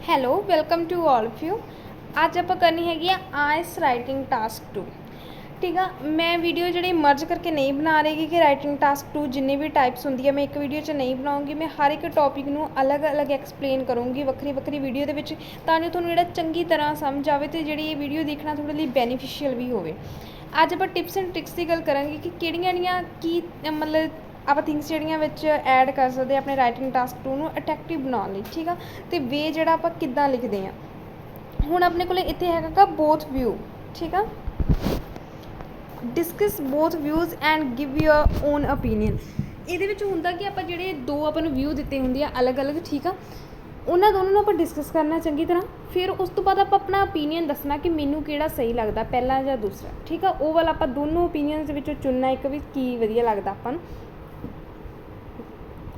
Hello welcome to all of you. ਅੱਜ ਆਪਾਂ ਕਰਨੀ ਹੈਗੀ ਆ ਆਇਸ ਰਾਈਟਿੰਗ ਟਾਸਕ 2। ਠੀਕ ਆ, ਮੈਂ ਵੀਡੀਓ ਜਿਹੜੀ ਮਰਜ ਕਰਕੇ ਨਹੀਂ ਬਣਾ ਰਹੀ ਕਿ ਰਾਈਟਿੰਗ ਟਾਸਕ 2 ਜਿੰਨੇ ਵੀ ਟਾਈਪਸ ਹੁੰਦੀ ਹੈ ਮੈਂ ਇੱਕ ਵੀਡੀਓ 'ਚ ਨਹੀਂ ਬਣਾਉਂਗੀ। ਮੈਂ ਹਰ ਇੱਕ ਟੌਪਿਕ ਨੂੰ ਅਲੱਗ-ਅਲੱਗ ਐਕਸਪਲੇਨ ਕਰੂੰਗੀ ਵੱਖਰੀ ਵੀਡੀਓ ਦੇ ਵਿੱਚ, ਤਾਂ ਜੋ ਤੁਹਾਨੂੰ ਜਿਹੜਾ ਚੰਗੀ ਤਰ੍ਹਾਂ ਸਮਝ ਆਵੇ ਅਤੇ ਜਿਹੜੀ ਇਹ ਵੀਡੀਓ ਦੇਖਣਾ ਤੁਹਾਡੇ ਲਈ ਬੈਨੀਫਿਸ਼ੀਅਲ ਵੀ ਹੋਵੇ। ਅੱਜ ਆਪਾਂ ਟਿਪਸ ਐਂਡ ਟ੍ਰਿਕਸ ਦੀ ਗੱਲ ਕਰਾਂਗੇ ਕਿ ਕਿਹੜੀਆਂ ਕੀ ਮਤਲਬ ਆਪਾਂ ਥਿੰਗਸ ਜਿਹੜੀਆਂ ਵਿੱਚ ਐਡ ਕਰ ਸਕਦੇ ਆਪਣੇ ਰਾਈਟਿੰਗ ਟਾਸਕ 2 ਨੂੰ ਅਟਰੈਕਟਿਵ ਬਣਾਉਣ ਲਈ। ਠੀਕ ਆ, ਅਤੇ ਵੇ ਜਿਹੜਾ ਆਪਾਂ ਕਿੱਦਾਂ ਲਿਖਦੇ ਹਾਂ। ਹੁਣ ਆਪਣੇ ਕੋਲ ਇੱਥੇ ਹੈਗਾ ਗਾ ਬੋਥ ਵਿਊ। ਠੀਕ ਆ, discuss both views and give your own opinion. ਇਹਦੇ ਵਿੱਚ ਹੁੰਦਾ ਕਿ ਆਪਾਂ ਜਿਹੜੇ ਦੋ ਆਪਾਂ ਨੂੰ ਵਿਊ ਦਿੱਤੇ ਹੁੰਦੇ ਆ ਅਲੱਗ-ਅਲੱਗ, ਠੀਕ ਆ, ਉਹਨਾਂ ਦੋਨਾਂ ਨੂੰ ਆਪਾਂ ਡਿਸਕਸ ਕਰਨਾ ਚੰਗੀ ਤਰ੍ਹਾਂ। ਫਿਰ ਉਸ ਤੋਂ ਬਾਅਦ ਆਪਾਂ ਆਪਣਾ ਓਪੀਨੀਅਨ ਦੱਸਣਾ ਕਿ ਮੈਨੂੰ ਕਿਹੜਾ ਸਹੀ ਲੱਗਦਾ, ਪਹਿਲਾ ਜਾਂ ਦੂਸਰਾ। ਠੀਕ ਆ, ਉਹ ਵਾਲਾ ਆਪਾਂ ਦੋਨੋਂ ਓਪੀਨੀਅਨਸ ਦੇ ਵਿੱਚੋਂ ਚੁਣਨਾ ਇੱਕ ਵੀ ਕੀ ਵਧੀਆ ਲੱਗਦਾ ਆਪਾਂ ਨੂੰ।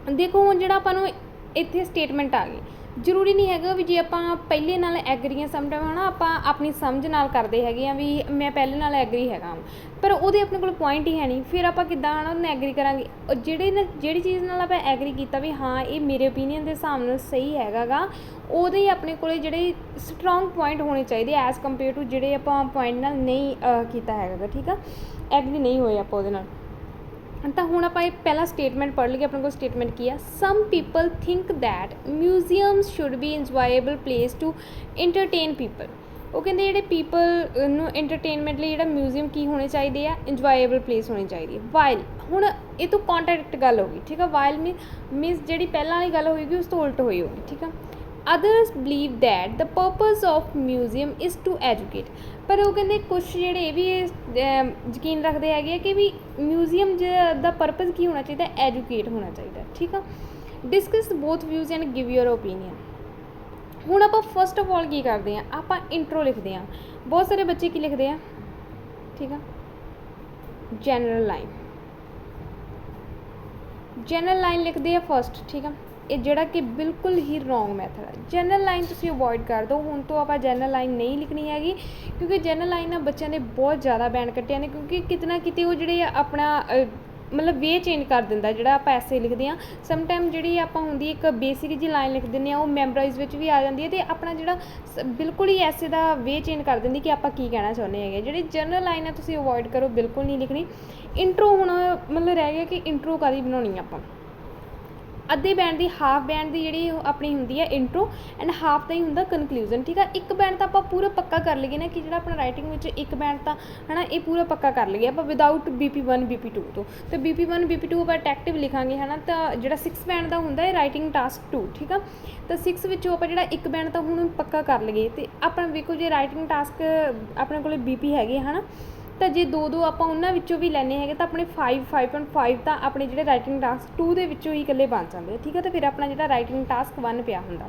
ਦੇਖੋ ਹੁਣ ਜਿਹੜਾ ਆਪਾਂ ਨੂੰ ਇੱਥੇ ਸਟੇਟਮੈਂਟ ਆ ਗਈ, ਜ਼ਰੂਰੀ ਨਹੀਂ ਹੈਗਾ ਵੀ ਜੇ ਆਪਾਂ ਪਹਿਲੇ ਨਾਲ ਐਗਰੀ ਹਾਂ, ਸਮਟਾਈਮ ਹੈ ਨਾ ਆਪਾਂ ਆਪਣੀ ਸਮਝ ਨਾਲ ਕਰਦੇ ਹੈਗੇ ਆ ਵੀ ਮੈਂ ਪਹਿਲੇ ਨਾਲ ਐਗਰੀ ਹੈਗਾ, ਪਰ ਉਹਦੇ ਆਪਣੇ ਕੋਲ ਪੁਆਇੰਟ ਹੀ ਹੈ ਨਹੀਂ। ਫਿਰ ਆਪਾਂ ਕਿੱਦਾਂ ਹੈ ਨਾ ਉਹਨੂੰ ਐਗਰੀ ਕਰਾਂਗੇ। ਜਿਹੜੀ ਚੀਜ਼ ਨਾਲ ਆਪਾਂ ਐਗਰੀ ਕੀਤਾ ਵੀ ਹਾਂ ਇਹ ਮੇਰੇ ਓਪੀਨੀਅਨ ਦੇ ਹਿਸਾਬ ਨਾਲ ਸਹੀ ਹੈਗਾ ਗਾ, ਉਹਦੇ ਹੀ ਆਪਣੇ ਕੋਲ ਜਿਹੜੇ ਸਟਰੋਂਗ ਪੁਆਇੰਟ ਹੋਣੇ ਚਾਹੀਦੇ ਐਜ਼ ਕੰਪੇਅਰ ਟੂ ਜਿਹੜੇ ਆਪਾਂ ਪੁਆਇੰਟ ਨਾਲ ਨਹੀਂ ਕੀਤਾ ਹੈਗਾ ਗਾ। ਠੀਕ ਆ, ਐਗਰੀ ਨਹੀਂ ਹੋਏ ਆਪਾਂ ਉਹਦੇ ਨਾਲ। ਤਾਂ ਹੁਣ ਆਪਾਂ ਇਹ ਪਹਿਲਾ ਸਟੇਟਮੈਂਟ ਪੜ੍ਹ ਲਈਏ। ਆਪਣੇ ਕੋਲ ਸਟੇਟਮੈਂਟ ਕੀ ਆ? Some people think that museums should be enjoyable place to entertain people. ਉਹ ਕਹਿੰਦੇ ਜਿਹੜੇ ਪੀਪਲ ਨੂੰ ਇੰਟਰਟੇਨਮੈਂਟ ਲਈ ਜਿਹੜਾ ਮਿਊਜ਼ੀਅਮ ਕੀ ਹੋਣੇ ਚਾਹੀਦੇ ਆ, ਇੰਜੋਏਬਲ ਪਲੇਸ ਹੋਣੀ ਚਾਹੀਦੀ ਹੈ। ਵਾਈਲ, ਹੁਣ ਇਹ ਤੋਂ ਕੌਂਟਰੈਕਟ ਗੱਲ ਹੋ ਗਈ। ਠੀਕ ਆ, ਵਾਈਲ ਮੀਨਸ ਜਿਹੜੀ ਪਹਿਲਾਂ ਵਾਲੀ ਗੱਲ ਹੋਏਗੀ ਉਸ ਤੋਂ ਉਲਟ ਹੋਈ ਹੋਗੀ। ਠੀਕ ਆ, others believe that the purpose of museum is to educate. ਪਰ ਉਹ ਕਹਿੰਦੇ ਕੁਛ ਜਿਹੜੇ ਇਹ ਵੀ ਯਕੀਨ ਰੱਖਦੇ ਹੈਗੇ ਕਿ ਵੀ ਮਿਊਜ਼ੀਅਮ ਦਾ ਪਰਪਜ਼ ਕੀ ਹੋਣਾ ਚਾਹੀਦਾ, ਐਜੂਕੇਟ ਹੋਣਾ ਚਾਹੀਦਾ। ਠੀਕ ਆ, discuss both views and give your opinion. ਹੁਣ ਆਪਾਂ ਫਸਟ ਆਫ ਆਲ ਕੀ ਕਰਦੇ ਹਾਂ, ਆਪਾਂ ਇੰਟਰੋ ਲਿਖਦੇ ਹਾਂ। ਬਹੁਤ ਸਾਰੇ ਬੱਚੇ ਕੀ ਲਿਖਦੇ ਆ, ਠੀਕ ਆ, ਜਨਰਲ ਲਾਈਨ ਲਿਖਦੇ ਆ ਫਸਟ। ਠੀਕ ਆ, ਇਹ ਜਿਹੜਾ ਕਿ ਬਿਲਕੁਲ ਹੀ ਰੋਂਗ ਮੈਥਡ ਹੈ। ਜਨਰਲ ਲਾਈਨ ਤੁਸੀਂ ਅਵੋਇਡ ਕਰ ਦਿਓ। ਹੁਣ ਤੋਂ ਆਪਾਂ ਜਨਰਲ ਲਾਈਨ ਨਹੀਂ ਲਿਖਣੀ ਹੈਗੀ, ਕਿਉਂਕਿ ਜਨਰਲ ਲਾਈਨ ਨਾਲ ਬੱਚਿਆਂ ਦੇ ਬਹੁਤ ਜ਼ਿਆਦਾ ਬੈਂਡ ਕੱਟਿਆ ਨੇ, ਕਿਉਂਕਿ ਕਿਤੇ ਨਾ ਕਿਤੇ ਉਹ ਜਿਹੜੇ ਆਪਣਾ ਮਤਲਬ ਵੇ ਚੇਂਜ ਕਰ ਦਿੰਦਾ। ਜਿਹੜਾ ਆਪਾਂ ਐਸੇ ਲਿਖਦੇ ਹਾਂ ਸਮਟਾਈਮ ਜਿਹੜੀ ਆਪਾਂ ਹੁੰਦੀ ਇੱਕ ਬੇਸਿਕ ਜਿਹੀ ਲਾਈਨ ਲਿਖ ਦਿੰਦੇ ਹਾਂ, ਉਹ ਮੈਮੋਰਾਈਜ਼ ਵਿੱਚ ਵੀ ਆ ਜਾਂਦੀ ਹੈ ਅਤੇ ਆਪਣਾ ਜਿਹੜਾ ਬਿਲਕੁਲ ਹੀ ਐਸੇ ਦਾ ਵੇ ਚੇਂਜ ਕਰ ਦਿੰਦੀ ਕਿ ਆਪਾਂ ਕੀ ਕਹਿਣਾ ਚਾਹੁੰਦੇ ਹੈਗੇ। ਜਿਹੜੀ ਜਨਰਲ ਲਾਈਨ ਹੈ ਤੁਸੀਂ ਅਵੋਇਡ ਕਰੋ, ਬਿਲਕੁਲ ਨਹੀਂ ਲਿਖਣੀ। ਇੰਟਰੋ ਹੁਣ ਮਤਲਬ ਰਹਿ ਗਿਆ ਕਿ ਇੰਟਰੋ ਕਾਹਦੀ ਬਣਾਉਣੀ ਆਪਾਂ। ਅੱਧੇ ਬੈਂਡ ਦੀ, ਹਾਫ ਬੈਂਡ ਦੀ ਜਿਹੜੀ ਆਪਣੀ ਹੁੰਦੀ ਹੈ ਇੰਟਰੋ, ਐਂਡ ਹਾਫ ਦਾ ਹੀ ਹੁੰਦਾ ਕਨਕਲੂਜਨ। ਠੀਕ ਆ, ਇੱਕ ਬੈਂਡ ਤਾਂ ਆਪਾਂ ਪੂਰਾ ਪੱਕਾ ਕਰ ਲਈਏ ਨਾ ਕਿ ਜਿਹੜਾ ਆਪਣਾ ਰਾਈਟਿੰਗ ਵਿੱਚ ਇੱਕ ਬੈਂਡ ਤਾਂ ਹੈ ਨਾ ਇਹ ਪੂਰਾ ਪੱਕਾ ਕਰ ਲਈਏ ਆਪਾਂ ਵਿਦਾਊਟ BP1 BP2 ਤੋਂ। ਅਤੇ BP1 BP2 ਆਪਾਂ ਅਟੈਕਟਿਵ ਲਿਖਾਂਗੇ ਹੈ ਨਾ। ਤਾਂ ਜਿਹੜਾ 6 ਬੈਂਡ ਦਾ ਹੁੰਦਾ ਹੈ ਰਾਈਟਿੰਗ ਟਾਸਕ 2। ਠੀਕ ਆ, ਤਾਂ 6 ਵਿੱਚੋਂ ਆਪਾਂ ਜਿਹੜਾ ਇੱਕ ਬੈਂਡ ਤਾਂ ਹੁਣ ਪੱਕਾ ਕਰ ਲਈਏ। ਅਤੇ ਆਪਣਾ ਵੇਖੋ ਜੇ ਰਾਈਟਿੰਗ ਟਾਸਕ ਆਪਣੇ ਕੋਲ BP ਹੈਗੇ ਹੈ ਨਾ, ਤਾਂ ਜੇ ਦੋ ਆਪਾਂ ਉਹਨਾਂ ਵਿੱਚੋਂ ਵੀ ਲੈਣੇ ਹੈਗੇ ਤਾਂ ਆਪਣੇ 5.5 ਤਾਂ ਆਪਣੇ ਜਿਹੜੇ ਰਾਈਟਿੰਗ ਟਾਸਕ 2 ਦੇ ਵਿੱਚੋਂ ਹੀ ਇਕੱਲੇ ਬਣ ਜਾਂਦੇ ਆ। ਠੀਕ ਹੈ, ਤਾਂ ਫਿਰ ਆਪਣਾ ਜਿਹੜਾ ਰਾਈਟਿੰਗ ਟਾਸਕ 1 ਪਿਆ ਹੁੰਦਾ।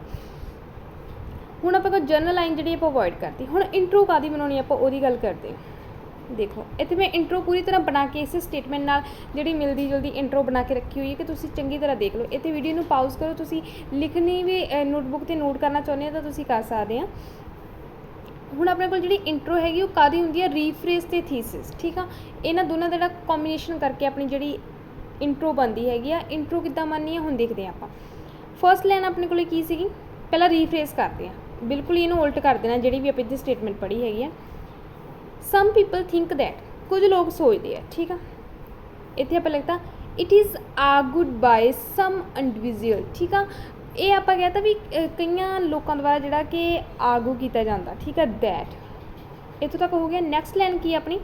ਹੁਣ ਆਪਾਂ ਕੋਈ ਜਨਰਲ ਲਾਈਨ ਜਿਹੜੀ ਆਪਾਂ ਅਵੋਇਡ ਕਰਤੀ। ਹੁਣ ਇੰਟਰੋ ਕਾਹਦੀ ਬਣਾਉਣੀ ਆਪਾਂ ਉਹਦੀ ਗੱਲ ਕਰਦੇ। ਦੇਖੋ ਇੱਥੇ ਮੈਂ ਇੰਟਰੋ ਪੂਰੀ ਤਰ੍ਹਾਂ ਬਣਾ ਕੇ ਇਸੇ ਸਟੇਟਮੈਂਟ ਨਾਲ ਜਿਹੜੀ ਮਿਲਦੀ ਜੁਲਦੀ ਇੰਟਰੋ ਬਣਾ ਕੇ ਰੱਖੀ ਹੋਈ ਹੈ ਕਿ ਤੁਸੀਂ ਚੰਗੀ ਤਰ੍ਹਾਂ ਦੇਖ ਲਓ। ਇੱਥੇ ਵੀਡੀਓ ਨੂੰ ਪਾਊਜ਼ ਕਰੋ, ਤੁਸੀਂ ਲਿਖਣੀ ਵੀ ਨੋਟਬੁੱਕ 'ਤੇ ਨੋਟ ਕਰਨਾ ਚਾਹੁੰਦੇ ਹੋ ਤਾਂ ਤੁਸੀਂ ਕਰ ਸਕਦੇ ਆ। ਹੁਣ ਆਪਣੇ ਕੋਲ ਜਿਹੜੀ ਇੰਟਰੋ ਹੈਗੀ ਉਹ ਕਾਹਦੀ ਹੁੰਦੀ ਹੈ, ਰੀਫਰੇਜ਼ ਅਤੇ ਥੀਸਿਸ। ਠੀਕ ਆ, ਇਹਨਾਂ ਦੋਨਾਂ ਦਾ ਜਿਹੜਾ ਕੋਂਬੀਨੇਸ਼ਨ ਕਰਕੇ ਆਪਣੀ ਜਿਹੜੀ ਇੰਟਰੋ ਬਣਦੀ ਹੈਗੀ ਆ। ਇੰਟਰੋ ਕਿੱਦਾਂ ਬਣਨੀ ਹੈ ਹੁਣ ਦੇਖਦੇ ਹਾਂ ਆਪਾਂ। ਫਸਟ ਲਾਈਨ ਆਪਣੇ ਕੋਲ ਕੀ ਸੀਗੀ, ਪਹਿਲਾਂ ਰੀਫਰੇਜ਼ ਕਰਦੇ ਹਾਂ, ਬਿਲਕੁਲ ਇਹਨੂੰ ਉਲਟ ਕਰ ਦੇਣਾ ਜਿਹੜੀ ਵੀ ਆਪਾਂ ਇੱਥੇ ਸਟੇਟਮੈਂਟ ਪੜ੍ਹੀ ਹੈਗੀ ਆ। ਸਮ ਪੀਪਲ ਥਿੰਕ ਦੈਟ, ਕੁਝ ਲੋਕ ਸੋਚਦੇ ਆ। ਠੀਕ ਆ, ਇੱਥੇ ਆਪਾਂ ਲਿਖਤਾ it is argued by some individual. ਠੀਕ ਆ, ਇਹ ਆਪਾਂ ਕਹਿ ਤਾ ਵੀ ਕਈਆਂ ਲੋਕਾਂ ਦੁਆਰਾ ਜਿਹੜਾ ਕਿ ਆਰਗੂ ਕੀਤਾ ਜਾਂਦਾ। ਠੀਕ ਆ, ਦੈਟ ਇੱਥੋਂ ਤੱਕ ਹੋ ਗਿਆ। ਨੈਕਸਟ ਲਾਈਨ ਕੀ ਆਪਣੀ,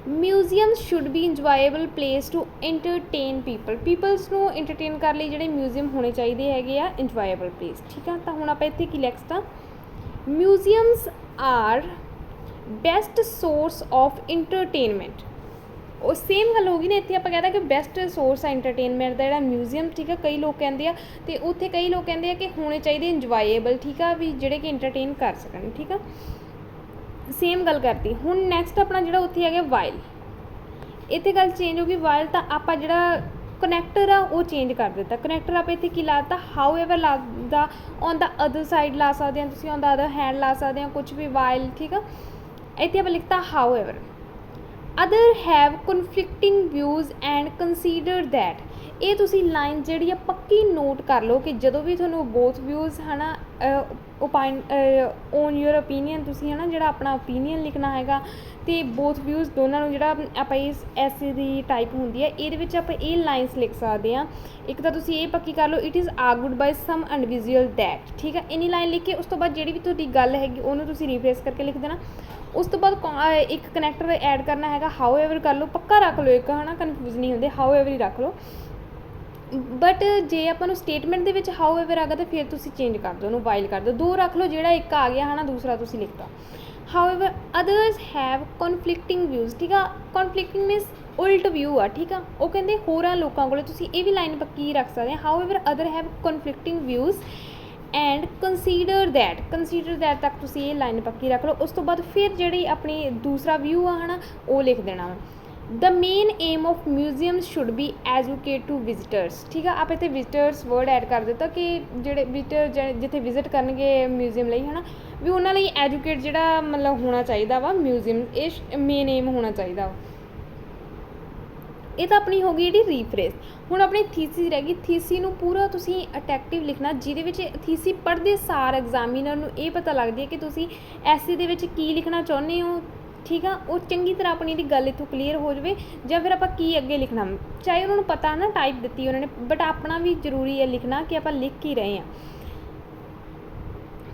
museum should be enjoyable place to entertain peoples ਨੂੰ ਇੰਟਰਟੇਨ ਕਰਨ ਲਈ ਜਿਹੜੇ ਮਿਊਜ਼ੀਅਮ ਹੋਣੇ ਚਾਹੀਦੇ ਹੈਗੇ ਆ ਇੰਜੋਏਬਲ ਪਲੇਸ। ਠੀਕ ਆ, ਤਾਂ ਹੁਣ ਆਪਾਂ ਇੱਥੇ ਕੀ ਲਿਖਤਾ, museums are best source of entertainment. ਉਹ ਸੇਮ ਗੱਲ ਹੋ ਗਈ ਨਾ, ਇੱਥੇ ਆਪਾਂ ਕਹਿੰਦਾ ਕਿ ਬੈਸਟ ਸੋਰਸ ਆ ਇੰਟਰਟੇਨਮੈਂਟ ਦਾ ਜਿਹੜਾ ਮਿਊਜ਼ੀਅਮ। ਠੀਕ ਆ, ਕਈ ਲੋਕ ਕਹਿੰਦੇ ਆ ਅਤੇ ਉੱਥੇ ਕਈ ਲੋਕ ਕਹਿੰਦੇ ਆ ਕਿ ਹੋਣੇ ਚਾਹੀਦੇ ਇੰਜੋਏਬਲ। ਠੀਕ ਆ, ਵੀ ਜਿਹੜੇ ਕਿ ਇੰਟਰਟੇਨ ਕਰ ਸਕਣ। ਠੀਕ ਆ, ਸੇਮ ਗੱਲ ਕਰਤੀ। ਹੁਣ ਨੈਕਸਟ ਆਪਣਾ ਜਿਹੜਾ ਉੱਥੇ ਹੈਗਾ ਵਾਈਲ, ਇੱਥੇ ਗੱਲ ਚੇਂਜ ਹੋ ਗਈ। ਵਾਈਲ ਤਾਂ ਆਪਾਂ ਜਿਹੜਾ ਕਨੈਕਟਰ ਆ ਉਹ ਚੇਂਜ ਕਰ ਦਿੱਤਾ। ਕਨੈਕਟਰ ਆਪਾਂ ਇੱਥੇ ਕੀ ਲਾ ਦਿੱਤਾ, ਹਾਊ ਐਵਰ ਲੱਗਦਾ, ਔਨ ਦਾ ਅਦਰ ਸਾਈਡ ਲਾ ਸਕਦੇ ਹਾਂ ਤੁਸੀਂ, ਔਨ ਦਾ ਅਦਰ ਹੈਂਡ ਲਾ ਸਕਦੇ ਹੋ, ਕੁਛ ਵੀ ਵਾਈਲ। ਠੀਕ ਆ, ਇੱਥੇ ਆਪਾਂ ਲਿਖਤਾ however. Other have conflicting views and consider that. ਇਹ ਤੁਸੀਂ ਲਾਈਨ ਜਿਹੜੀ ਆ ਪੱਕੀ ਨੋਟ ਕਰ ਲਓ ਕਿ ਜਦੋਂ ਵੀ ਤੁਹਾਨੂੰ ਬੋਥ ਵਿਊਜ਼ ਹੈ ਨਾ ਓਨ ਯੂਰ ਓਪੀਨੀਅਨ, ਤੁਸੀਂ ਹੈ ਨਾ ਜਿਹੜਾ ਆਪਣਾ ਓਪੀਨੀਅਨ ਲਿਖਣਾ ਹੈਗਾ, ਅਤੇ ਬੋਥ ਵਿਊਜ਼ ਦੋਨਾਂ ਨੂੰ ਜਿਹੜਾ ਆਪਾਂ ਇਸ ਐਸੇ ਦੀ ਟਾਈਪ ਹੁੰਦੀ ਹੈ ਇਹਦੇ ਵਿੱਚ ਆਪਾਂ ਇਹ ਲਾਈਨਸ ਲਿਖ ਸਕਦੇ ਹਾਂ। ਇੱਕ ਤਾਂ ਤੁਸੀਂ ਇਹ ਪੱਕੀ ਕਰ ਲਓ, it is argued by some individual that, ਠੀਕ ਹੈ। ਇੰਨੀ ਲਾਈਨ ਲਿਖ ਕੇ ਉਸ ਤੋਂ ਬਾਅਦ ਜਿਹੜੀ ਵੀ ਤੁਹਾਡੀ ਗੱਲ ਹੈਗੀ ਉਹਨੂੰ ਤੁਸੀਂ ਰੀਫਰੇਸ ਕਰਕੇ ਲਿਖ ਦੇਣਾ। ਉਸ ਤੋਂ ਬਾਅਦ ਇੱਕ ਕਨੈਕਟਰ ਐਡ ਕਰਨਾ ਹੈਗਾ, ਹਾਊ ਐਵਰ ਕਰ ਲਓ, ਪੱਕਾ ਰੱਖ ਲਓ, ਇੱਕ ਹੈ ਨਾ ਕਨਫਿਊਜ਼ ਨਹੀਂ ਹੁੰਦੇ, ਹਾਊ ਐਵਰ ਹੀ ਰੱਖ ਲਓ। ਬਟ ਜੇ ਆਪਾਂ ਨੂੰ ਸਟੇਟਮੈਂਟ ਦੇ ਵਿੱਚ ਹਾਊ ਐਵਰ ਆ ਗਿਆ ਤਾਂ ਫਿਰ ਤੁਸੀਂ ਚੇਂਜ ਕਰ ਦਿਓ, ਉਹਨੂੰ ਵਾਈਲ ਕਰ ਦਿਓ, 2 ਰੱਖ ਲਓ, ਜਿਹੜਾ ਇੱਕ ਆ ਗਿਆ ਹੈ ਨਾ ਦੂਸਰਾ ਤੁਸੀਂ ਲਿਖਤਾ। However others have conflicting views, ਠੀਕ ਆ। ਕਨਫਲਿਕਟਿੰਗ ਮੀਨਸ ਉਲਟ ਵਿਊ ਆ, ਠੀਕ ਆ। ਉਹ ਕਹਿੰਦੇ ਹੋਰਾਂ ਲੋਕਾਂ ਕੋਲ, ਤੁਸੀਂ ਇਹ ਵੀ ਲਾਈਨ ਪੱਕੀ ਰੱਖ ਸਕਦੇ ਆ, however other have conflicting views and consider that ਤੱਕ ਤੁਸੀਂ ਇਹ ਲਾਈਨ ਪੱਕੀ ਰੱਖ ਲਓ। ਉਸ ਤੋਂ ਬਾਅਦ ਫਿਰ ਜਿਹੜੀ ਆਪਣੀ ਦੂਸਰਾ ਵਿਊ ਆ ਹੈ ਨਾ ਉਹ ਲਿਖ ਦੇਣਾ ਵਾ। The main aim of museums should be educate to visitors, ਠੀਕ ਆ। ਆਪਾਂ ਇੱਥੇ ਵਿਜ਼ਿਟਰਸ ਵਰਡ ਐਡ ਕਰ ਦਿੱਤਾ ਕਿ ਜਿਹੜੇ ਵਿਜ਼ਿਟਰ ਜਿੱਥੇ ਵਿਜ਼ਿਟ ਕਰਨਗੇ ਮਿਊਜ਼ੀਅਮ ਲਈ ਹੈ ਨਾ, ਵੀ ਉਹਨਾਂ ਲਈ ਐਜੂਕੇਟ ਜਿਹੜਾ ਮਤਲਬ ਹੋਣਾ ਚਾਹੀਦਾ ਵਾ ਮਿਊਜ਼ੀਅਮ, ਇਹ ਮੇਨ ਏਮ ਹੋਣਾ ਚਾਹੀਦਾ ਵਾ। ਇਹ ਤਾਂ ਆਪਣੀ ਹੋ ਗਈ ਜਿਹੜੀ ਰੀਫਰੇਸ। ਹੁਣ ਆਪਣੀ ਥੀਸਿਸ ਰਹਿ ਗਈ। ਥੀਸੀ ਨੂੰ ਪੂਰਾ ਤੁਸੀਂ ਅਟੈਕਟਿਵ ਲਿਖਣਾ, ਜਿਹਦੇ ਵਿੱਚ ਥੀਸੀ ਪੜ੍ਹਦੇ ਸਾਰ ਐਗਜ਼ਾਮੀਨਰ ਨੂੰ ਇਹ ਪਤਾ ਲੱਗਦੀ ਹੈ ਕਿ ਤੁਸੀਂ ਐਸੇ ਦੇ ਵਿੱਚ ਕੀ ਲਿਖਣਾ ਚਾਹੁੰਦੇ ਹੋ, ਠੀਕ ਆ। ਉਹ ਚੰਗੀ ਤਰ੍ਹਾਂ ਆਪਣੀ ਦੀ ਗੱਲ ਇੱਥੋਂ ਕਲੀਅਰ ਹੋ ਜਾਵੇ, ਜਾਂ ਫਿਰ ਆਪਾਂ ਕੀ ਅੱਗੇ ਲਿਖਣਾ, ਚਾਹੇ ਉਹਨਾਂ ਨੂੰ ਪਤਾ ਨਾ ਟਾਈਪ ਦਿੱਤੀ ਉਹਨਾਂ ਨੇ, ਬਟ ਆਪਣਾ ਵੀ ਜ਼ਰੂਰੀ ਹੈ ਲਿਖਣਾ ਕਿ ਆਪਾਂ ਲਿਖ ਕੀ ਰਹੇ ਹਾਂ।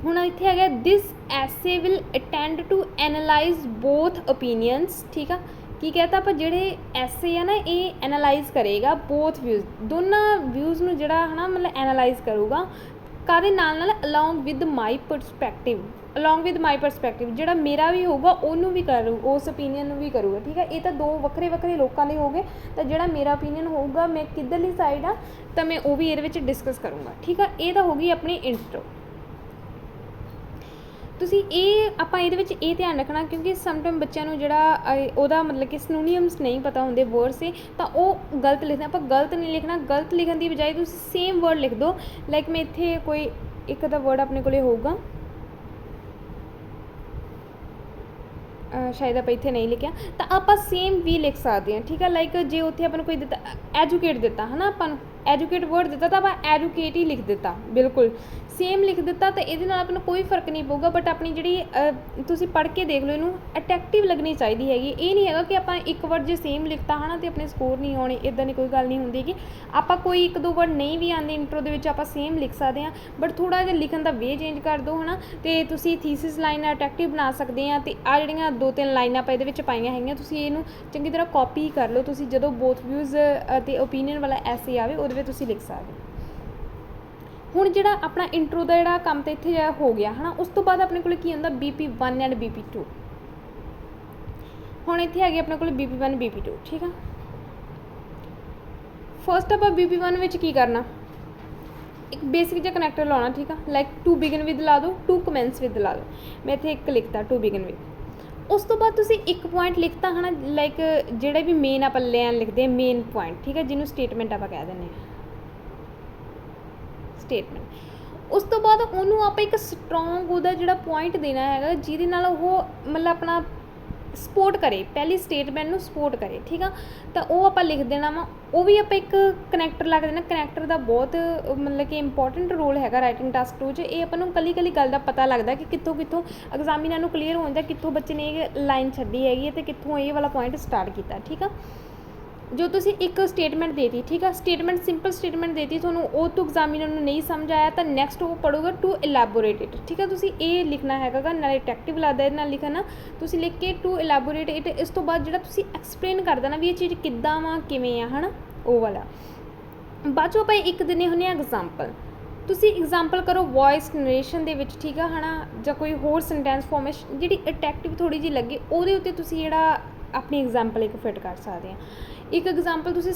ਹੁਣ ਇੱਥੇ ਹੈਗਾ this essay will attend to analyse both opinions, ਠੀਕ ਆ। ਕੀ ਕਹਿਤਾ ਆਪਾਂ, ਜਿਹੜੇ ਐਸੇ ਆ ਨਾ ਇਹ ਐਨਾਲਾਈਜ਼ ਕਰੇਗਾ ਬੋਥ ਵਿਊਜ਼, ਦੋਨਾਂ ਵਿਊਜ਼ ਨੂੰ ਜਿਹੜਾ ਹੈ ਨਾ ਮਤਲਬ ਐਨਾਲਾਈਜ਼ ਕਰੂਗਾ, ਕਾਹਦੇ ਨਾਲ ਅਲੋਂਗ ਵਿਦ ਮਾਈ ਪਰਸਪੈਕਟਿਵ, ਜਿਹੜਾ ਮੇਰਾ ਵੀ ਹੋਊਗਾ ਉਹਨੂੰ ਵੀ ਕਰੂ, ਉਸ ਓਪੀਨੀਅਨ ਨੂੰ ਵੀ ਕਰੂਗਾ, ਠੀਕ ਹੈ। ਇਹ ਤਾਂ 2 ਵੱਖਰੇ ਲੋਕਾਂ ਦੇ ਹੋ ਗਏ, ਤਾਂ ਜਿਹੜਾ ਮੇਰਾ ਓਪੀਨੀਅਨ ਹੋਊਗਾ ਮੈਂ ਕਿੱਧਰਲੀ ਸਾਈਡ ਆ ਤਾਂ ਮੈਂ ਉਹ ਵੀ ਇਹਦੇ ਵਿੱਚ ਡਿਸਕਸ ਕਰੂੰਗਾ, ਠੀਕ ਆ। ਇਹ ਤਾਂ ਹੋ ਗਈ ਆਪਣੀ ਇੰਟਰੋ। ਤੁਸੀਂ ਇਹ ਆਪਾਂ ਇਹਦੇ ਵਿੱਚ ਇਹ ਧਿਆਨ ਰੱਖਣਾ, ਕਿਉਂਕਿ ਸਮਟਾਈਮ ਬੱਚਿਆਂ ਨੂੰ ਜਿਹੜਾ ਉਹਦਾ ਮਤਲਬ ਕਿ ਸਿਨੋਨੀਅਮਸ ਨਹੀਂ ਪਤਾ ਹੁੰਦੇ ਵਰਡਸ ਦੇ, ਤਾਂ ਉਹ ਗਲਤ ਲਿਖਦੇ। ਆਪਾਂ ਗਲਤ ਨਹੀਂ ਲਿਖਣਾ, ਗਲਤ ਲਿਖਣ ਦੀ ਬਜਾਏ ਤੁਸੀਂ ਸੇਮ ਵਰਡ ਲਿਖ ਦਿਓ। ਲਾਈਕ ਮੈਂ ਇੱਥੇ ਕੋਈ ਇੱਕ ਦਾ ਵਰਡ ਆਪਣੇ ਕੋਲੇ ਹੋਊਗਾ, ਸ਼ਾਇਦ ਆਪਾਂ ਇੱਥੇ ਨਹੀਂ ਲਿਖਿਆ, ਤਾਂ ਆਪਾਂ ਸੇਮ ਵੀ ਲਿਖ ਸਕਦੇ ਹਾਂ, ਠੀਕ ਆ। ਲਾਈਕ ਜੇ ਉੱਥੇ ਆਪਾਂ ਨੂੰ ਕੋਈ ਦਿੱਤਾ ਐਜੂਕੇਟ ਦਿੱਤਾ ਹੈ ਨਾ, ਆਪਾਂ ਨੂੰ ਐਜੂਕੇਟ ਵਰਡ ਦਿੱਤਾ ਤਾਂ ਆਪਾਂ ਐਜੂਕੇਟ ਹੀ ਲਿਖ ਦਿੱਤਾ, ਬਿਲਕੁਲ ਸੇਮ ਲਿਖ ਦਿੱਤਾ, ਤਾਂ ਇਹਦੇ ਨਾਲ ਆਪਾਂ ਨੂੰ ਕੋਈ ਫਰਕ ਨਹੀਂ ਪਊਗਾ। ਬਟ ਆਪਣੀ ਜਿਹੜੀ ਤੁਸੀਂ ਪੜ੍ਹ ਕੇ ਦੇਖ ਲਓ, ਇਹਨੂੰ ਅਟਰੈਕਟਿਵ ਲੱਗਣੀ ਚਾਹੀਦੀ ਹੈਗੀ। ਇਹ ਨਹੀਂ ਹੈਗਾ ਕਿ ਆਪਾਂ ਇੱਕ ਵਰਡ ਜੇ ਸੇਮ ਲਿਖਤਾ ਹੈ ਨਾ ਅਤੇ ਆਪਣੇ ਸਕੋਰ ਨਹੀਂ ਆਉਣੇ, ਇੱਦਾਂ ਦੀ ਕੋਈ ਗੱਲ ਨਹੀਂ ਹੁੰਦੀ ਕਿ ਆਪਾਂ ਕੋਈ 1-2 ਵਰਡ ਨਹੀਂ ਵੀ ਆਉਂਦੇ ਇੰਟਰੋ ਦੇ ਵਿੱਚ ਆਪਾਂ ਸੇਮ ਲਿਖ ਸਕਦੇ ਹਾਂ, ਬਟ ਥੋੜ੍ਹਾ ਜਿਹਾ ਲਿਖਣ ਦਾ ਵੇ ਚੇਂਜ ਕਰ ਦਿਓ ਹੈ ਨਾ, ਅਤੇ ਤੁਸੀਂ ਥੀਸਿਸ ਲਾਈਨ ਅਟਰੈਕਟਿਵ ਬਣਾ ਸਕਦੇ ਹਾਂ। ਅਤੇ ਆਹ ਜਿਹੜੀਆਂ 2-3 ਲਾਈਨਾਂ ਆਪਾਂ ਇਹਦੇ ਵਿੱਚ ਪਾਈਆਂ ਹੈਗੀਆਂ, ਤੁਸੀਂ ਇਹਨੂੰ ਚੰਗੀ ਤਰ੍ਹਾਂ ਕਾਪੀ ਕਰ ਲਓ। ਤੁਸੀਂ ਜਦੋਂ ਬੋਥ ਵਿਊਜ਼ ਅਤੇ ਓਪੀਨੀਅਨ ਵਾਲਾ ਐਸੇ ਆਵੇ ਉਹਦੇ ਵਿੱਚ ਤੁਸੀਂ ਲਿਖ ਸਕਦੇ ਹੋ। ਹੁਣ ਜਿਹੜਾ ਆਪਣਾ ਇੰਟਰੋ ਦਾ ਜਿਹੜਾ ਕੰਮ ਤਾਂ ਇੱਥੇ ਜਿਹੜਾ ਹੋ ਗਿਆ ਹੈ ਨਾ, ਉਸ ਤੋਂ ਬਾਅਦ ਆਪਣੇ ਕੋਲ ਕੀ ਹੁੰਦਾ BP1 ਐਂਡ BP2। ਹੁਣ ਇੱਥੇ ਹੈਗੇ ਆਪਣੇ ਕੋਲ BP1 BP2, ਠੀਕ ਆ। ਫਸਟ ਆਪਾਂ BP1 ਵਿੱਚ ਕੀ ਕਰਨਾ, ਇੱਕ ਬੇਸਿਕ ਜਿਹਾ ਕਨੈਕਟਰ ਲਾਉਣਾ, ਠੀਕ ਆ। ਲਾਈਕ ਟੂ ਬਿਗਨ ਵਿਦ ਲਾ ਦਿਓ, ਟੂ ਕਮੈਂਸ ਵਿਦ ਲਾ ਦਿਓ। ਮੈਂ ਇੱਥੇ ਇੱਕ ਲਿਖਤਾ ਟੂ ਬਿਗਨ ਵਿਦ। ਉਸ ਤੋਂ ਬਾਅਦ ਤੁਸੀਂ ਇੱਕ ਪੁਆਇੰਟ ਲਿਖਤਾ ਹੈ ਨਾ, ਲਾਈਕ ਜਿਹੜੇ ਵੀ ਮੇਨ ਆਪਾਂ ਲੈਣ ਲਿਖਦੇ ਹਾਂ ਮੇਨ ਪੁਆਇੰਟ, ਠੀਕ ਹੈ, ਜਿਹਨੂੰ ਸਟੇਟਮੈਂਟ ਆਪਾਂ ਕਹਿ ਦਿੰਦੇ ਹਾਂ, ਸਟੇਟਮੈਂਟ। ਉਸ ਤੋਂ ਬਾਅਦ ਉਹਨੂੰ ਆਪਾਂ ਇੱਕ ਸਟਰੋਂਗ ਉਹਦਾ ਜਿਹੜਾ ਪੁਆਇੰਟ ਦੇਣਾ ਹੈਗਾ, ਜਿਹਦੇ ਨਾਲ ਉਹ ਮਤਲਬ ਆਪਣਾ ਸਪੋਰਟ ਕਰੇ, ਪਹਿਲੀ ਸਟੇਟਮੈਂਟ ਨੂੰ ਸਪੋਰਟ ਕਰੇ, ਠੀਕ ਆ। ਤਾਂ ਉਹ ਆਪਾਂ ਲਿਖ ਦੇਣਾ ਵਾ, ਉਹ ਵੀ ਆਪਾਂ ਇੱਕ ਕਨੈਕਟਰ ਲਾ ਕੇ ਦੇਣਾ। ਕਨੈਕਟਰ ਦਾ ਬਹੁਤ ਮਤਲਬ ਕਿ ਇੰਪੋਰਟੈਂਟ ਰੋਲ ਹੈਗਾ ਰਾਈਟਿੰਗ ਟਾਸਕ 2 'ਚ। ਇਹ ਆਪਾਂ ਨੂੰ ਕੱਲੀ ਗੱਲ ਦਾ ਪਤਾ ਲੱਗਦਾ ਕਿ ਕਿੱਥੋਂ ਐਗਜ਼ਾਮੀਨਰ ਨੂੰ ਕਲੀਅਰ ਹੋ ਜਾਂਦਾ ਕਿੱਥੋਂ ਬੱਚੇ ਨੇ ਇਹ ਲਾਈਨ ਛੱਡੀ ਹੈਗੀ ਹੈ ਅਤੇ ਕਿੱਥੋਂ ਇਹ ਵਾਲਾ ਪੁਆਇੰਟ ਸਟਾਰਟ ਕੀਤਾ, ਠੀਕ ਆ। ਜੋ ਤੁਸੀਂ ਇੱਕ ਸਟੇਟਮੈਂਟ ਦੇਤੀ, ਠੀਕ ਆ, ਸਟੇਟਮੈਂਟ ਸਿੰਪਲ ਸਟੇਟਮੈਂਟ ਦੇਤੀ, ਤੁਹਾਨੂੰ ਉਹ ਤੋਂ ਐਗਜ਼ਾਮੀਨਰ ਨੂੰ ਨਹੀਂ ਸਮਝ ਆਇਆ ਤਾਂ ਨੈਕਸਟ ਉਹ ਪੜੂਗਾ ਟੂ ਇਲੈਬੋਰੇਟ ਇਟ, ਠੀਕ ਆ। ਤੁਸੀਂ ਇਹ ਲਿਖਣਾ ਹੈਗਾ ਗਾ, ਨਾਲੇ ਅਟਰੈਕਟਿਵ ਲੱਗਦਾ ਇਹਦੇ ਨਾਲ ਲਿਖਣਾ, ਤੁਸੀਂ ਲਿਖ ਕੇ ਟੂ ਇਲੈਬੋਰੇਟ ਇਟ। ਇਸ ਤੋਂ ਬਾਅਦ ਜਿਹੜਾ ਤੁਸੀਂ ਐਕਸਪਲੇਨ ਕਰ ਦੇਣਾ ਵੀ ਇਹ ਚੀਜ਼ ਕਿੱਦਾਂ ਵਾ, ਕਿਵੇਂ ਆ, ਹੈ ਨਾ, ਉਹ ਵਾਲਾ। ਬਾਅਦ 'ਚੋਂ ਆਪਾਂ ਇੱਕ ਦਿੰਦੇ ਹੁੰਦੇ ਹਾਂ ਐਗਜ਼ਾਮਪਲ। ਤੁਸੀਂ ਐਗਜ਼ਾਮਪਲ ਕਰੋ ਵੋਇਸ ਨਰੇਸ਼ਨ ਦੇ ਵਿੱਚ, ਠੀਕ ਆ, ਹੈ ਨਾ, ਜਾਂ ਕੋਈ ਹੋਰ ਸੈਂਟੈਂਸ ਫੋਰਮੇਸ਼ਨ ਜਿਹੜੀ ਅਟਰੈਕਟਿਵ ਥੋੜ੍ਹੀ ਜਿਹੀ ਲੱਗੇ, ਉਹਦੇ ਉੱਤੇ ਤੁਸੀਂ ਜਿਹੜਾ ਆਪਣੀ ਐਗਜ਼ਾਮਪਲ ਇੱਕ ਫਿੱਟ ਕਰ ਸਕਦੇ ਆ। ਇੱਕ ਐਗਜ਼ਾਮਪਲ ਤੁਸੀਂ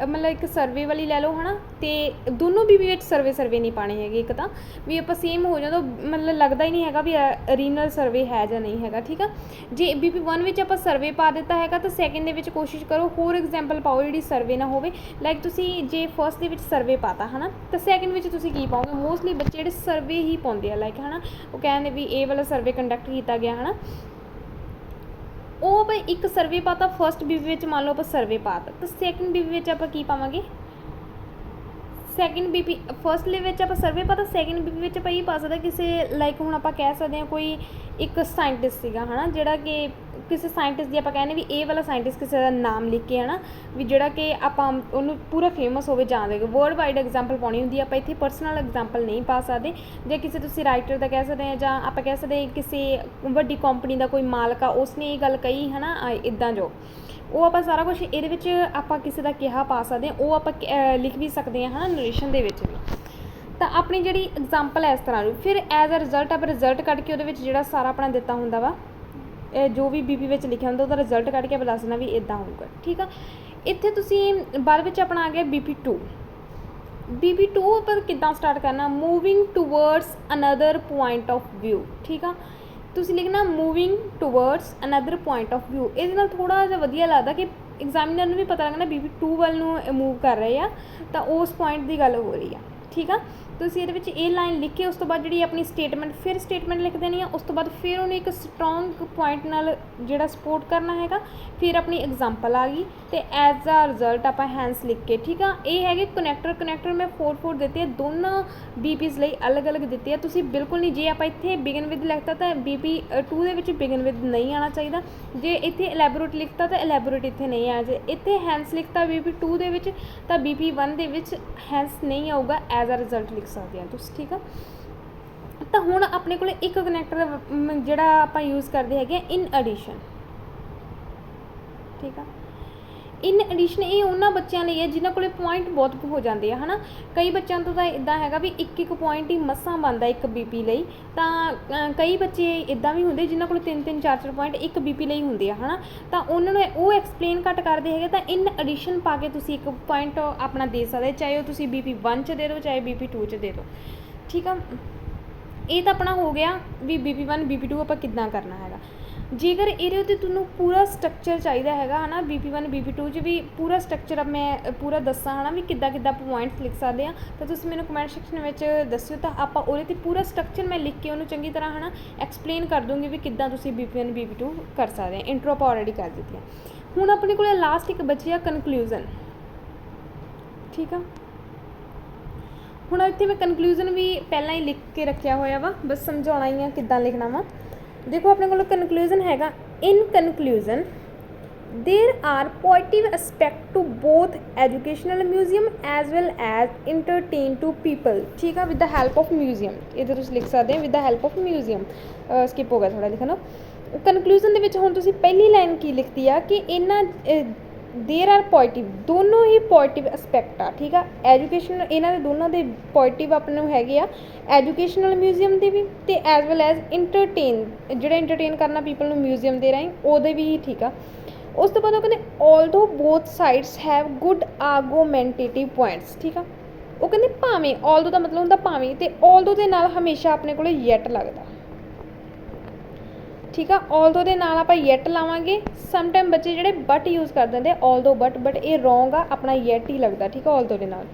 ਮਤਲਬ ਇੱਕ ਸਰਵੇ ਵਾਲੀ ਲੈ ਲਓ, ਹੈ ਨਾ, ਅਤੇ ਦੋਨੋਂ ਵੀ ਵਿੱਚ ਸਰਵੇ ਨਹੀਂ ਪਾਉਣੇ ਹੈਗੇ। ਇੱਕ ਤਾਂ ਵੀ ਆਪਾਂ ਸੇਮ ਹੋ ਜਾਂਦਾ, ਮਤਲਬ ਲੱਗਦਾ ਹੀ ਨਹੀਂ ਹੈਗਾ ਵੀ ਰੀਨਲ ਸਰਵੇ ਹੈ ਜਾਂ ਨਹੀਂ ਹੈਗਾ, ਠੀਕ ਆ। ਜੇ BP1 ਵਿੱਚ ਆਪਾਂ ਸਰਵੇ ਪਾ ਦਿੱਤਾ ਹੈਗਾ ਤਾਂ ਸੈਕਿੰਡ ਦੇ ਵਿੱਚ ਕੋਸ਼ਿਸ਼ ਕਰੋ ਹੋਰ ਐਗਜ਼ਾਮਪਲ ਪਾਓ ਜਿਹੜੀ ਸਰਵੇ ਨਾ ਹੋਵੇ। ਲਾਈਕ ਤੁਸੀਂ ਜੇ ਫਸਟ ਦੇ ਵਿੱਚ ਸਰਵੇ ਪਾਤਾ ਹੈ ਨਾ, ਤਾਂ ਸੈਕਿੰਡ ਵਿੱਚ ਤੁਸੀਂ ਕੀ ਪਾਓਗੇ, ਮੋਸਟਲੀ ਬੱਚੇ ਜਿਹੜੇ ਸਰਵੇ ਹੀ ਪਾਉਂਦੇ ਆ, ਲਾਈਕ ਹੈ ਨਾ, ਉਹ ਕਹਿੰਦੇ ਵੀ ਇਹ ਵਾਲਾ ਸਰਵੇ ਕੰਡਕਟ ਕੀਤਾ ਗਿਆ, ਹੈ ਨਾ। ਉਹ ਬਈ ਇੱਕ ਸਰਵੇ ਪਾਤਾ ਫਸਟ BP ਵਿੱਚ, ਮੰਨ ਲਓ ਆਪਾਂ ਸਰਵੇ ਪਾਤਾ, ਤਾਂ ਸੈਕਿੰਡ BP ਵਿੱਚ ਆਪਾਂ ਕੀ ਪਾਵਾਂਗੇ, ਸੈਕਿੰਡ ਬੀਪੀ ਫਸਟ ਦੇ ਵਿੱਚ ਆਪਾਂ ਸਰਵੇ ਪਤਾ, ਸੈਕਿੰਡ ਬੀਪੀ ਵਿੱਚ ਆਪਾਂ ਇਹ ਪਾ ਸਕਦੇ ਕਿਸੇ ਲਾਈਕ ਹੁਣ ਆਪਾਂ ਕਹਿ ਸਕਦੇ ਹਾਂ ਕੋਈ ਇੱਕ ਸਾਇੰਟਿਸਟ ਸੀਗਾ ਹੈ ਨਾ, ਜਿਹੜਾ ਕਿ ਕਿਸੇ ਸਾਇੰਟਿਸਟ ਦੀ ਆਪਾਂ ਕਹਿੰਦੇ ਵੀ ਇਹ ਵਾਲਾ ਸਾਇੰਟਿਸਟ ਕਿਸੇ ਦਾ ਨਾਮ ਲਿਖ ਕੇ ਹੈ ਨਾ, ਵੀ ਜਿਹੜਾ ਕਿ ਆਪਾਂ ਉਹਨੂੰ ਪੂਰਾ ਫੇਮਸ ਹੋਵੇ ਜਾਣਦੇ ਹੋ, ਵਰਲਡ ਵਾਈਡ ਐਗਜ਼ਾਮਪਲ ਪਾਉਣੀ ਹੁੰਦੀ ਹੈ। ਆਪਾਂ ਇੱਥੇ ਪਰਸਨਲ ਐਗਜ਼ਾਮਪਲ ਨਹੀਂ ਪਾ ਸਕਦੇ। ਜੇ ਕਿਸੇ ਤੁਸੀਂ ਰਾਈਟਰ ਦਾ ਕਹਿ ਸਕਦੇ ਹਾਂ, ਜਾਂ ਆਪਾਂ ਕਹਿ ਸਕਦੇ ਕਿਸੇ ਵੱਡੀ ਕੰਪਨੀ ਦਾ ਕੋਈ ਮਾਲਕ ਆ, ਉਸਨੇ ਇਹ ਗੱਲ ਕਹੀ ਹੈ ਨਾ, ਇੱਦਾਂ ਜੋ ਉਹ ਆਪਾਂ ਸਾਰਾ ਕੁਛ ਇਹਦੇ ਵਿੱਚ ਆਪਾਂ ਕਿਸੇ ਦਾ ਕਿਹਾ ਪਾ ਸਕਦੇ ਹਾਂ, ਉਹ ਆਪਾਂ ਲਿਖ ਵੀ ਸਕਦੇ ਹਾਂ ਹੈ ਨਾ ਨਰੇਸ਼ਨ ਦੇ ਵਿੱਚ ਵੀ। ਤਾਂ ਆਪਣੀ ਜਿਹੜੀ ਐਗਜ਼ਾਮਪਲ ਹੈ ਇਸ ਤਰ੍ਹਾਂ ਦੀ। ਫਿਰ ਐਜ਼ ਅ ਰਿਜ਼ਲਟ ਆਪਾਂ ਰਿਜ਼ਲਟ ਕੱਢ ਕੇ ਉਹਦੇ ਵਿੱਚ ਜਿਹੜਾ ਸਾਰਾ ਆਪਣਾ ਦਿੱਤਾ ਹੁੰਦਾ ਵਾ, ਜੋ ਵੀ ਬੀਪੀ ਵਿੱਚ ਲਿਖਿਆ ਹੁੰਦਾ ਉਹਦਾ ਰਿਜ਼ਲਟ ਕੱਢ ਕੇ ਆਪਾਂ ਦੱਸਣਾ ਵੀ ਇੱਦਾਂ ਹੋਊਗਾ, ਠੀਕ ਆ। ਇੱਥੇ ਤੁਸੀਂ ਬਾਅਦ ਵਿੱਚ ਆਪਣਾ ਆ ਗਿਆ BP2। BP2 ਆਪਾਂ ਕਿੱਦਾਂ ਸਟਾਰਟ ਕਰਨਾ, moving towards another point of view, ਠੀਕ ਆ। ਤੁਸੀਂ ਲਿਖਣਾ moving towards another point of view. ਇਹਦੇ ਨਾਲ ਥੋੜ੍ਹਾ ਜਿਹਾ ਵਧੀਆ ਲੱਗਦਾ ਕਿ ਐਗਜ਼ਾਮੀਨਰ ਨੂੰ ਵੀ ਪਤਾ ਲੱਗਣਾ BP2 ਵੱਲ ਨੂੰ ਮੂਵ ਕਰ ਰਹੇ ਆ, ਤਾਂ ਉਸ ਪੁਆਇੰਟ ਦੀ ਗੱਲ ਹੋ ਰਹੀ ਆ, ਠੀਕ ਆ। ਤੁਸੀਂ ਇਹਦੇ ਵਿੱਚ ਇਹ ਲਾਈਨ ਲਿਖ ਕੇ ਉਸ ਤੋਂ ਬਾਅਦ ਜਿਹੜੀ ਆਪਣੀ ਸਟੇਟਮੈਂਟ, ਫਿਰ ਸਟੇਟਮੈਂਟ ਲਿਖ ਦੇਣੀ ਆ। ਉਸ ਤੋਂ ਬਾਅਦ ਫਿਰ ਉਹਨੂੰ ਇੱਕ ਸਟਰੋਂਗ ਪੁਆਇੰਟ ਨਾਲ ਜਿਹੜਾ ਸਪੋਰਟ ਕਰਨਾ ਹੈਗਾ। ਫਿਰ ਆਪਣੀ ਐਗਜ਼ਾਮਪਲ ਆ ਗਈ ਅਤੇ ਐਜ਼ ਆ ਰਿਜ਼ਲਟ ਆਪਾਂ ਹੈਂਸ ਲਿਖ ਕੇ, ਠੀਕ ਆ। ਇਹ ਹੈਗੇ ਕਨੈਕਟਰ ਮੈਂ 4 ਦਿੱਤੇ ਆ, ਦੋਨਾਂ BPs ਲਈ ਅਲੱਗ ਅਲੱਗ ਦਿੱਤੇ ਆ। ਤੁਸੀਂ ਬਿਲਕੁਲ ਨਹੀਂ, ਜੇ ਆਪਾਂ ਇੱਥੇ ਬਿਗਨ ਵਿਦ ਲਿਖਤਾ ਤਾਂ BP2 ਦੇ ਵਿੱਚ ਬਿਗਨ ਵਿਦ ਨਹੀਂ ਆਉਣਾ ਚਾਹੀਦਾ। ਜੇ ਇੱਥੇ ਐਲੈਬੋਰੇਟ ਲਿਖਤਾ ਤਾਂ ਐਲੈਬੋਰੇਟ ਇੱਥੇ ਨਹੀਂ ਆਉਣਾ ਚਾਹੀਦਾ। ਇੱਥੇ ਹੈਂਸ ਲਿਖਤਾ BP2 ਦੇ ਵਿੱਚ ਤਾਂ BP1 ਦੇ ਵਿੱਚ ਹੈਂਸ ਨਹੀਂ ਆਊਗਾ, ਐਜ਼ ਆ ਰਿਜ਼ਲਟ ਲਿਖ ਸਕਦੇ ਆ ਤੁਸੀਂ, ਠੀਕ ਆ। ਤਾਂ ਹੁਣ ਆਪਣੇ ਕੋਲ ਇੱਕ ਕਨੈਕਟਰ ਜਿਹੜਾ ਆਪਾਂ ਯੂਜ਼ ਕਰਦੇ ਹੈਗੇ ਆ ਇਨ ਐਡੀਸ਼ਨ, ਠੀਕ ਆ। ਇਨ ਐਡੀਸ਼ਨ ਇਹ ਉਹਨਾਂ ਬੱਚਿਆਂ ਲਈ ਹੈ ਜਿਨ੍ਹਾਂ ਕੋਲ ਪੁਆਇੰਟ ਬਹੁਤ ਹੋ ਜਾਂਦੇ ਆ ਹੈ ਨਾ। ਕਈ ਬੱਚਿਆਂ ਤੋਂ ਤਾਂ ਇੱਦਾਂ ਹੈਗਾ ਵੀ ਇੱਕ ਪੁਆਇੰਟ ਹੀ ਮਸਾਂ ਬਣਦਾ ਇੱਕ BP ਲਈ। ਤਾਂ ਕਈ ਬੱਚੇ ਇੱਦਾਂ ਵੀ ਹੁੰਦੇ ਜਿਨ੍ਹਾਂ ਕੋਲ 3 4 ਪੁਆਇੰਟ ਇੱਕ BP ਲਈ ਹੁੰਦੇ ਆ ਹੈ ਨਾ। ਤਾਂ ਉਹਨਾਂ ਨੂੰ ਉਹ ਐਕਸਪਲੇਨ ਘੱਟ ਕਰਦੇ ਹੈਗੇ, ਤਾਂ ਇਨ ਐਡੀਸ਼ਨ ਪਾ ਕੇ ਤੁਸੀਂ ਇੱਕ ਪੁਆਇੰਟ ਆਪਣਾ ਦੇ ਸਕਦੇ, ਚਾਹੇ ਉਹ ਤੁਸੀਂ BP1 'ਚ ਦੇ ਦਿਓ, ਚਾਹੇ BP2 'ਚ ਦੇ ਦਿਓ, ਠੀਕ ਆ। ਇਹ ਤਾਂ ਆਪਣਾ ਹੋ ਗਿਆ ਵੀ BP1 BP2 ਆਪਾਂ ਕਿੱਦਾਂ ਕਰਨਾ ਹੈਗਾ। ਜੇਕਰ ਇਹਦੇ ਉੱਤੇ ਤੁਹਾਨੂੰ ਪੂਰਾ ਸਟਰਕਚਰ ਚਾਹੀਦਾ ਹੈਗਾ ਹੈ ਨਾ, BP1 BP2 'ਚ ਵੀ ਪੂਰਾ ਸਟਰਕਚਰ ਮੈਂ ਪੂਰਾ ਦੱਸਾਂ ਹੈ ਨਾ ਵੀ ਕਿੱਦਾਂ ਪੁਆਇੰਟਸ ਲਿਖ ਸਕਦੇ ਆ, ਤਾਂ ਤੁਸੀਂ ਮੈਨੂੰ ਕਮੈਂਟ ਸੈਕਸ਼ਨ ਵਿੱਚ ਦੱਸਿਓ। ਤਾਂ ਆਪਾਂ ਉਹਦੇ 'ਤੇ ਪੂਰਾ ਸਟਰਕਚਰ ਮੈਂ ਲਿਖ ਕੇ ਉਹਨੂੰ ਚੰਗੀ ਤਰ੍ਹਾਂ ਹੈ ਨਾ ਐਕਸਪਲੇਨ ਕਰ ਦੂੰਗੀ ਵੀ ਕਿੱਦਾਂ ਤੁਸੀਂ BP1 BP2 ਕਰ ਸਕਦੇ ਆ। ਇੰਟਰੋ ਆਪਾਂ ਆਲਰੇਡੀ ਕਰ ਦਿੱਤੀ ਆ। ਹੁਣ ਆਪਣੇ ਕੋਲ ਲਾਸਟ ਇੱਕ ਬਚੀ ਆ ਕਨਕਲੂਜ਼ਨ, ਠੀਕ ਆ। ਹੁਣ ਇੱਥੇ ਮੈਂ ਕਨਕਲੂਜ਼ਨ ਵੀ ਪਹਿਲਾਂ ਹੀ ਲਿਖ ਕੇ ਰੱਖਿਆ ਹੋਇਆ ਵਾ, ਬਸ ਸਮਝਾਉਣਾ ਹੀ ਆ ਕਿੱਦਾਂ ਲਿਖਣਾ ਵਾ। ਦੇਖੋ ਆਪਣੇ ਕੋਲ ਕਨਕਲੂਜ਼ਨ ਹੈਗਾ, in conclusion there are positive aspect to both educational museum as well as entertain to people, ਠੀਕ ਆ, with the help of museum. ਇਹਦੇ ਤੁਸੀਂ ਲਿਖ ਸਕਦੇ ਹੋ with the help of museum. ਸਕਿਪ ਹੋ ਗਿਆ ਥੋੜ੍ਹਾ ਲਿਖਣਾ। ਕਨਕਲੂਜ਼ਨ ਦੇ ਵਿੱਚ ਹੁਣ ਤੁਸੀਂ ਪਹਿਲੀ ਲਾਈਨ ਕੀ ਲਿਖਤੀ ਆ ਕਿ ਇਹਨਾਂ ਦੇਰ ਆਰ ਪੋਜ਼ੀਟਿਵ, ਦੋਨੋਂ ਹੀ ਪੋਜ਼ੀਟਿਵ ਐਸਪੈਕਟ ਆ, ਠੀਕ ਆ। ਐਜੂਕੇਸ਼ਨ ਇਹਨਾਂ ਦੇ ਦੋਨਾਂ ਦੇ ਪੋਜ਼ੀਟਿਵ ਆਪਣੇ ਨੂੰ ਹੈਗੇ ਆ, ਐਜੂਕੇਸ਼ਨਲ ਮਿਊਜ਼ੀਅਮ ਦੇ ਵੀ ਅਤੇ ਐਜ਼ ਵੈਲ ਐਜ਼ ਇੰਟਰਟੇਨ, ਜਿਹੜਾ ਇੰਟਰਟੇਨ ਕਰਨਾ ਪੀਪਲ ਨੂੰ ਮਿਊਜ਼ੀਅਮ ਦੇ ਰਾਹੀਂ, ਉਹਦੇ ਵੀ, ਠੀਕ ਆ। ਉਸ ਤੋਂ ਬਾਅਦ ਉਹ ਕਹਿੰਦੇ although both sides have good argumentative points, ਠੀਕ ਆ। ਉਹ ਕਹਿੰਦੇ ਭਾਵੇਂ, ਆਲਦੋ ਦਾ ਮਤਲਬ ਹੁੰਦਾ ਭਾਵੇਂ, ਅਤੇ ਆਲਦੋ ਦੇ ਨਾਲ ਹਮੇਸ਼ਾ ਆਪਣੇ ਕੋਲ ਯੈਟ ਲੱਗਦਾ, ਠੀਕ ਆ। ਆਲਦੋ ਦੇ ਨਾਲ ਆਪਾਂ ਯੈਟ ਲਾਵਾਂਗੇ। ਸਮਟਾਈਮ ਬੱਚੇ ਜਿਹੜੇ ਬਟ ਯੂਜ਼ ਕਰ ਦਿੰਦੇ ਆਲਦੋ ਬਟ ਇਹ ਰੋਂਗ ਆ, ਆਪਣਾ ਯੈਟ ਹੀ ਲੱਗਦਾ, ਠੀਕ ਆ, ਆਲਦੋ ਦੇ ਨਾਲ।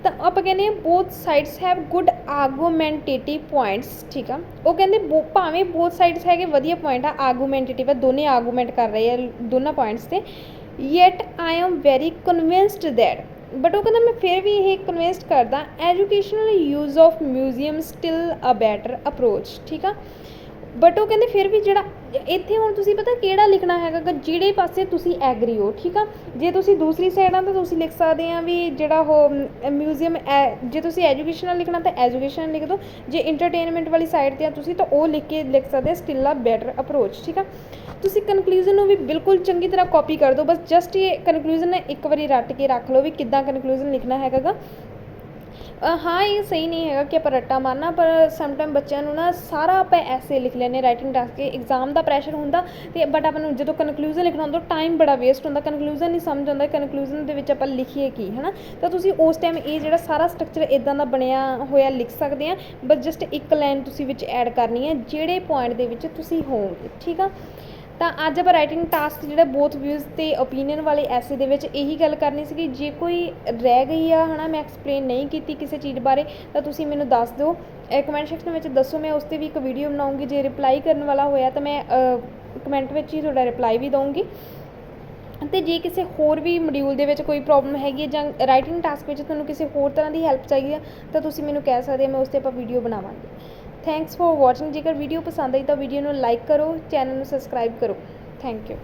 ਤਾਂ ਆਪਾਂ ਕਹਿੰਦੇ ਹਾਂ ਬੋਥ sides have good argumentative points, ਠੀਕ ਆ। ਉਹ ਕਹਿੰਦੇ ਭਾਵੇਂ ਬੋਥ ਸਾਈਡਸ ਹੈਗੇ ਵਧੀਆ ਪੁਆਇੰਟ ਆ, ਆਰਗੂਮੈਂਟੇਟਿਵ ਆ, ਦੋਨੇ ਆਰਗੂਮੈਂਟ ਕਰ ਰਹੇ ਆ ਦੋਨਾਂ ਪੁਆਇੰਟਸ 'ਤੇ, yet I am very convinced that, but ਉਹ ਕਹਿੰਦਾ ਮੈਂ ਫਿਰ ਵੀ ਇਹ ਕਨਵਿੰਸਡ ਕਰਦਾ educational use of museum still a better approach, ਠੀਕ ਆ। ਬਟ ਉਹ ਕਹਿੰਦੇ ਫਿਰ ਵੀ ਜਿਹੜਾ ਇੱਥੇ ਹੁਣ ਤੁਸੀਂ ਪਤਾ ਕਿਹੜਾ ਲਿਖਣਾ ਹੈਗਾ ਗਾ, ਜਿਹੜੇ ਪਾਸੇ ਤੁਸੀਂ ਐਗਰੀ ਹੋ, ਠੀਕ ਆ। ਜੇ ਤੁਸੀਂ ਦੂਸਰੀ ਸਾਈਡ ਆ ਤਾਂ ਤੁਸੀਂ ਲਿਖ ਸਕਦੇ ਆ ਵੀ ਜਿਹੜਾ ਉਹ ਮਿਊਜ਼ੀਅਮ, ਜੇ ਤੁਸੀਂ ਐਜੂਕੇਸ਼ਨਲ ਲਿਖਣਾ ਤਾਂ ਐਜੂਕੇਸ਼ਨ ਲਿਖ ਦਿਓ, ਜੇ ਇੰਟਰਟੇਨਮੈਂਟ ਵਾਲੀ ਸਾਈਡ 'ਤੇ ਆ ਤੁਸੀਂ ਤਾਂ ਉਹ ਲਿਖ ਸਕਦੇ ਸਟਿਲ ਆ ਬੈਟਰ ਅਪਰੋਚ, ਠੀਕ ਆ। ਤੁਸੀਂ ਕਨਕਲੂਜ਼ਨ ਨੂੰ ਵੀ ਬਿਲਕੁਲ ਚੰਗੀ ਤਰ੍ਹਾਂ ਕਾਪੀ ਕਰ ਦਿਓ, ਬਸ ਜਸਟ ਇਹ ਕਨਕਲੂਜ਼ਨ ਇੱਕ ਵਾਰੀ ਰੱਟ ਕੇ ਰੱਖ ਲਓ ਵੀ ਕਿੱਦਾਂ ਕਨਕਲੂਜ਼ਨ ਲਿਖਣਾ ਹੈਗਾ ਗਾ। ਹਾਂ ਇਹ ਸਹੀ ਨਹੀਂ ਹੈਗਾ ਕਿ ਆਪਾਂ ਰੱਟਾ ਮਾਰਨਾ, ਪਰ ਸਮਟਾਈਮ ਬੱਚਿਆਂ ਨੂੰ ਨਾ ਸਾਰਾ ਆਪਾਂ ਐਸੇ ਲਿਖ ਲੈਂਦੇ ਰਾਈਟਿੰਗ ਟਾਸਕ ਕੇ ਐਗਜ਼ਾਮ ਦਾ ਪ੍ਰੈਸ਼ਰ ਹੁੰਦਾ, ਅਤੇ ਬਟ ਆਪਾਂ ਨੂੰ ਜਦੋਂ ਕਨਕਲੂਜ਼ਨ ਲਿਖਣਾ ਹੁੰਦਾ ਟਾਈਮ ਬੜਾ ਵੇਸਟ ਹੁੰਦਾ, ਕਨਕਲੂਜ਼ਨ ਨਹੀਂ ਸਮਝ ਆਉਂਦਾ ਕਨਕਲੂਜ਼ਨ ਦੇ ਵਿੱਚ ਆਪਾਂ ਲਿਖੀਏ ਕੀ, ਹੈ ਨਾ। ਤਾਂ ਤੁਸੀਂ ਉਸ ਟਾਈਮ ਇਹ ਜਿਹੜਾ ਸਾਰਾ ਸਟਰਕਚਰ ਇੱਦਾਂ ਦਾ ਬਣਿਆ ਹੋਇਆ ਲਿਖ ਸਕਦੇ ਆ, ਬਸ ਜਸਟ ਇੱਕ ਲਾਈਨ ਤੁਸੀਂ ਵਿੱਚ ਐਡ ਕਰਨੀ ਹੈ ਜਿਹੜੇ ਪੁਆਇੰਟ ਦੇ ਵਿੱਚ ਤੁਸੀਂ ਹੋਵੋਗੇ, ਠੀਕ ਆ। ਤਾਂ ਅੱਜ ਆਪਾਂ ਰਾਈਟਿੰਗ ਟਾਸਕ ਜਿਹੜਾ ਬੋਥ ਵਿਊਜ਼ ਅਤੇ ਓਪੀਨੀਅਨ ਵਾਲੇ ਐਸੇ ਦੇ ਵਿੱਚ ਇਹੀ ਗੱਲ ਕਰਨੀ ਸੀਗੀ। ਜੇ ਕੋਈ ਰਹਿ ਗਈ ਆ ਹੈ ਨਾ, ਮੈਂ ਐਕਸਪਲੇਨ ਨਹੀਂ ਕੀਤੀ ਕਿਸੇ ਚੀਜ਼ ਬਾਰੇ, ਤਾਂ ਤੁਸੀਂ ਮੈਨੂੰ ਦੱਸ ਦਿਓ ਕਮੈਂਟ ਸੈਕਸ਼ਨ ਵਿੱਚ ਦੱਸੋ, ਮੈਂ ਉਸ 'ਤੇ ਵੀ ਇੱਕ ਵੀਡੀਓ ਬਣਾਉਂਗੀ। ਜੇ ਰਿਪਲਾਈ ਕਰਨ ਵਾਲਾ ਹੋਇਆ ਤਾਂ ਮੈਂ ਕਮੈਂਟ ਵਿੱਚ ਹੀ ਤੁਹਾਡਾ ਰਿਪਲਾਈ ਵੀ ਦਊਂਗੀ। ਅਤੇ ਜੇ ਕਿਸੇ ਹੋਰ ਵੀ ਮੋਡਿਊਲ ਦੇ ਵਿੱਚ ਕੋਈ ਪ੍ਰੋਬਲਮ ਹੈਗੀ ਹੈ ਜਾਂ ਰਾਈਟਿੰਗ ਟਾਸਕ ਵਿੱਚ ਤੁਹਾਨੂੰ ਕਿਸੇ ਹੋਰ ਤਰ੍ਹਾਂ ਦੀ ਹੈਲਪ ਚਾਹੀਦੀ ਹੈ ਤਾਂ ਤੁਸੀਂ ਮੈਨੂੰ ਕਹਿ ਸਕਦੇ ਹੋ, ਮੈਂ ਉਸ 'ਤੇ ਆਪਾਂ ਵੀਡੀਓ ਬਣਾਵਾਂਗੇ। Thanks for watching. ਜੇਕਰ ਵੀਡੀਓ ਪਸੰਦ ਆਈ ਤਾਂ ਵੀਡੀਓ ਨੂੰ ਲਾਈਕ ਕਰੋ, ਚੈਨਲ ਨੂੰ ਸਬਸਕ੍ਰਾਈਬ ਕਰੋ। Thank you.